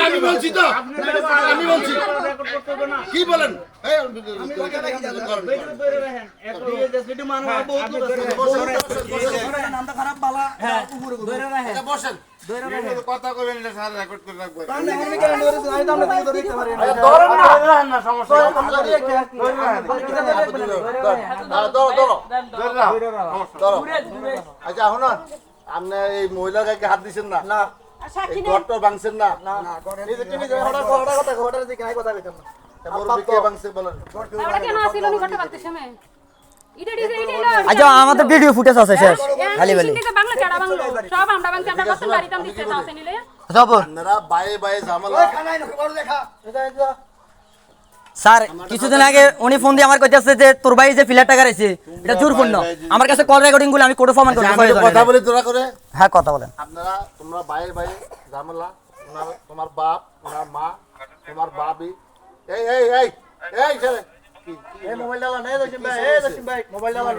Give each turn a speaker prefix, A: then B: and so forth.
A: আমি বলছি তো আমি বলছি কি বলেন বসেন কথা কবেন রেকর্ড করে রাখবেন আচ্ছা এখন আপনি এই মহিলার গায়ে হাত দিচ্ছেন না না ঘরটা ভাঙছেন না
B: আচ্ছা আমাদের ভিডিও ফুটেজ আছে শেষ খালি খালি
A: আপনারা বায়ে বায়ে ঝামেলা
B: স্যার কিছুদিন আগে উনি ফোন দিয়ে আমার কইতেছে যে তোর ভাই যে ফিলার টাকা রয়েছে এটা জোরপূর্ণ আমার কাছে কল রেকর্ডিং গুলো আমি কোর্টে প্রমাণ করতে পারি
A: কথা বলি তোরা করে
B: হ্যাঁ কথা বলেন
A: আপনারা তোমরা বায়ে বায়ে ঝামেলা তোমার বাপ তোমার মা তোমার বাবি এই এই এই এই ছেলে এই মোবাইল ডালা নেই দশিম ভাই মোবাইল ডালা